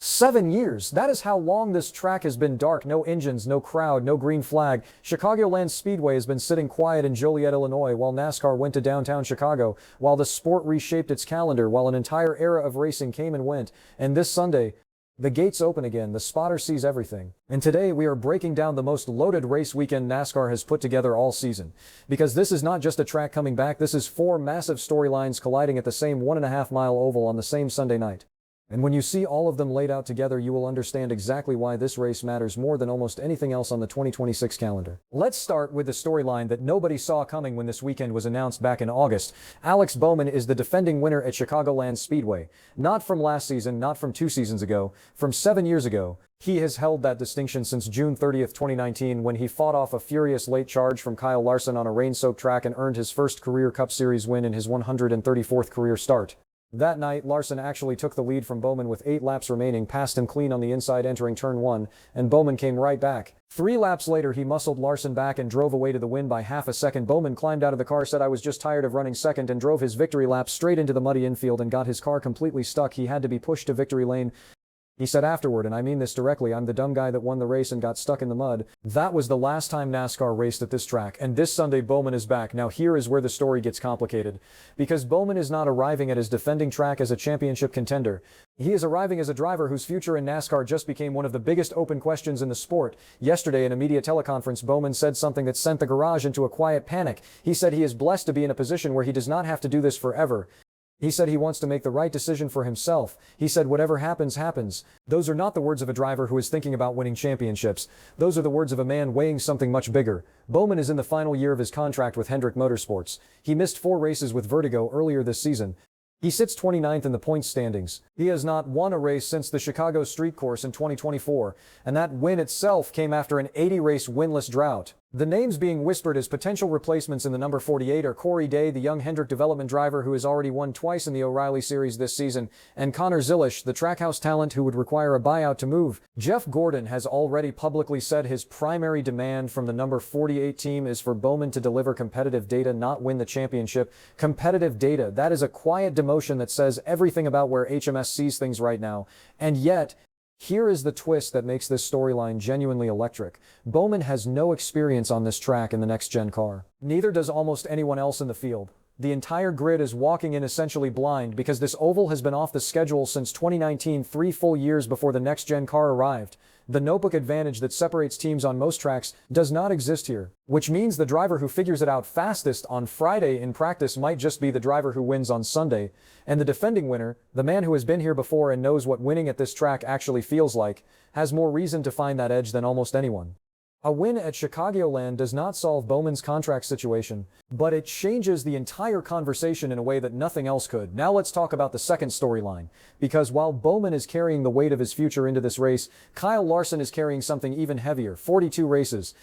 7 years. That is how long this track has been dark. No engines, no crowd, no green flag. Chicagoland Speedway has been sitting quiet in Joliet, Illinois, while NASCAR went to downtown Chicago, while the sport reshaped its calendar, while an entire era of racing came and went. And this Sunday, the gates open again, the spotter sees everything. And today we are breaking down the most loaded race weekend NASCAR has put together all season. Because this is not just a track coming back, this is 4 massive storylines colliding at the same 1.5-mile oval on the same Sunday night. And when you see all of them laid out together, you will understand exactly why this race matters more than almost anything else on the 2026 calendar. Let's start with the storyline that nobody saw coming when this weekend was announced back in August. Alex Bowman is the defending winner at Chicagoland Speedway. Not from last season, not from 2 seasons ago, from 7 years ago. He has held that distinction since June 30th, 2019, when he fought off a furious late charge from Kyle Larson on a rain-soaked track and earned his first career Cup Series win in his 134th career start. That night, Larson actually took the lead from Bowman with 8 laps remaining, passed him clean on the inside entering turn 1, and Bowman came right back. 3 laps later, he muscled Larson back and drove away to the win by half a second. Bowman climbed out of the car, said, "I was just tired of running second," and drove his victory lap straight into the muddy infield and got his car completely stuck. He had to be pushed to victory lane. He said afterward, and I mean this directly, "I'm the dumb guy that won the race and got stuck in the mud." That was the last time NASCAR raced at this track, and this Sunday Bowman is back. Now here is where the story gets complicated, because Bowman is not arriving at his defending track as a championship contender. He is arriving as a driver whose future in NASCAR just became one of the biggest open questions in the sport. Yesterday in a media teleconference, Bowman said something that sent the garage into a quiet panic. He said he is blessed to be in a position where he does not have to do this forever. He said he wants to make the right decision for himself. He said whatever happens, happens. Those are not the words of a driver who is thinking about winning championships. Those are the words of a man weighing something much bigger. Bowman is in the final year of his contract with Hendrick Motorsports. He missed 4 races with Vertigo earlier this season. He sits 29th in the points standings. He has not won a race since the Chicago Street Course in 2024, and that win itself came after an 80-race winless drought. The names being whispered as potential replacements in the number 48 are Corey Day, the young Hendrick development driver who has already won twice in the O'Reilly Series this season, and Connor Zilisch, the trackhouse talent who would require a buyout to move. Jeff Gordon has already publicly said his primary demand from the number 48 team is for Bowman to deliver competitive data, not win the championship. Competitive data, that is a quiet demotion that says everything about where HMS sees things right now. And yet, here is the twist that makes this storyline genuinely electric. Bowman has no experience on this track in the next-gen car. Neither does almost anyone else in the field. The entire grid is walking in essentially blind because this oval has been off the schedule since 2019, 3 full years before the next-gen car arrived. The notebook advantage that separates teams on most tracks does not exist here, which means the driver who figures it out fastest on Friday in practice might just be the driver who wins on Sunday. And the defending winner, the man who has been here before and knows what winning at this track actually feels like, has more reason to find that edge than almost anyone. A win at Chicagoland does not solve Bowman's contract situation, but it changes the entire conversation in a way that nothing else could. Now let's talk about the second storyline, because while Bowman is carrying the weight of his future into this race, Kyle Larson is carrying something even heavier, 42 races.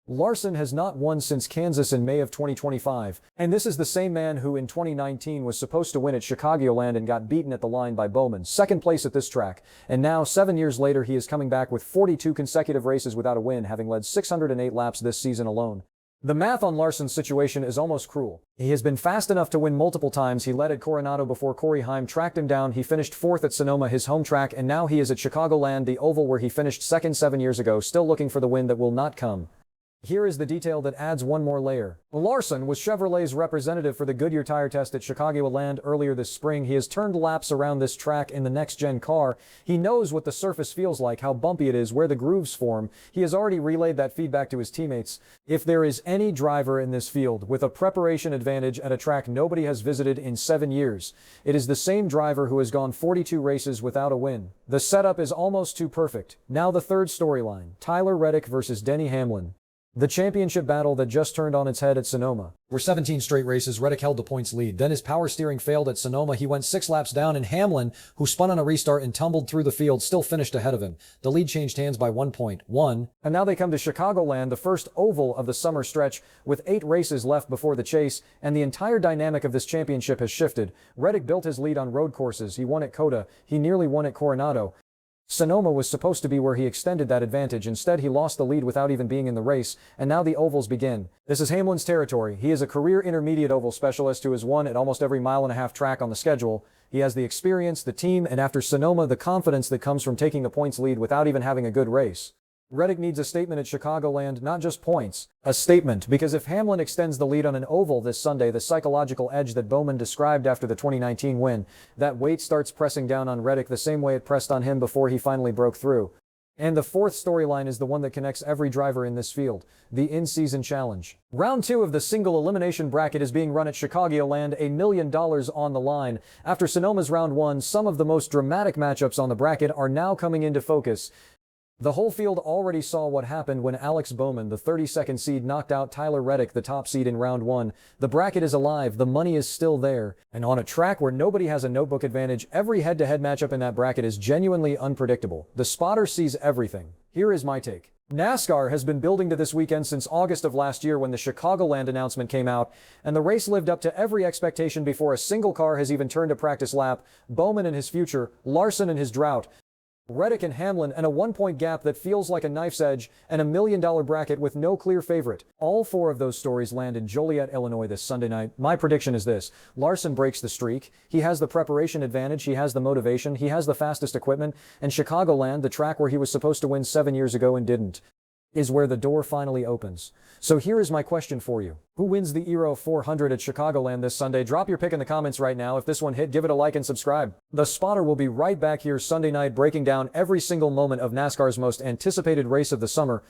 Larson has not won since Kansas in May of 2025, and this is the same man who in 2019 was supposed to win at Chicagoland and got beaten at the line by Bowman, second place at this track, and now 7 years later he is coming back with 42 consecutive races without a win, having led 608 laps this season alone. The math on Larson's situation is almost cruel. He has been fast enough to win multiple times. He led at Coronado before Corey Heim tracked him down. He finished 4th at Sonoma, his home track, and now he is at Chicagoland, the oval where he finished second 7 years ago, still looking for the win that will not come. Here is the detail that adds one more layer. Larson was Chevrolet's representative for the Goodyear tire test at Chicagoland earlier this spring. He has turned laps around this track in the next-gen car. He knows what the surface feels like, how bumpy it is, where the grooves form. He has already relayed that feedback to his teammates. If there is any driver in this field with a preparation advantage at a track nobody has visited in 7 years, it is the same driver who has gone 42 races without a win. The setup is almost too perfect. Now the third storyline, Tyler Reddick versus Denny Hamlin. The championship battle that just turned on its head at Sonoma. For 17 straight races, Reddick held the points lead. Then his power steering failed at Sonoma. He went 6 laps down, and Hamlin, who spun on a restart and tumbled through the field, still finished ahead of him. The lead changed hands by 1.1. And now they come to Chicagoland, the first oval of the summer stretch, with 8 races left before the chase, and the entire dynamic of this championship has shifted. Reddick built his lead on road courses. He won at Coda. He nearly won at Coronado. Sonoma was supposed to be where he extended that advantage. Instead, he lost the lead without even being in the race, and now the ovals begin. This is Hamlin's territory. He is a career intermediate oval specialist who has won at almost every mile-and-a-half track on the schedule. He has the experience, the team, and after Sonoma, the confidence that comes from taking the points lead without even having a good race. Reddick needs a statement at Chicagoland, not just points. A statement, because if Hamlin extends the lead on an oval this Sunday, the psychological edge that Bowman described after the 2019 win, that weight starts pressing down on Reddick the same way it pressed on him before he finally broke through. And the fourth storyline is the one that connects every driver in this field, the in-season challenge. Round 2 of the single elimination bracket is being run at Chicagoland, $1 million on the line. After Sonoma's round 1, some of the most dramatic matchups on the bracket are now coming into focus. The whole field already saw what happened when Alex Bowman, the 32nd seed, knocked out Tyler Reddick, the top seed in round 1. The bracket is alive, the money is still there, and on a track where nobody has a notebook advantage, every head-to-head matchup in that bracket is genuinely unpredictable. The spotter sees everything. Here is my take. NASCAR has been building to this weekend since August of last year when the Chicagoland announcement came out, and the race lived up to every expectation before a single car has even turned a practice lap. Bowman and his future, Larson and his drought, Reddick and Hamlin, and a 1-point gap that feels like a knife's edge, and $1 million bracket with no clear favorite. All 4 of those stories land in Joliet, Illinois this Sunday night. My prediction is this: Larson breaks the streak. He has the preparation advantage, he has the motivation, he has the fastest equipment, and Chicagoland, the track where he was supposed to win 7 years ago and didn't, is where the door finally opens. So here is my question for you. Who wins the eero 400 at Chicagoland this Sunday? Drop your pick in the comments right now. If this one hit, give it a like and subscribe. The Spotter will be right back here Sunday night breaking down every single moment of NASCAR's most anticipated race of the summer.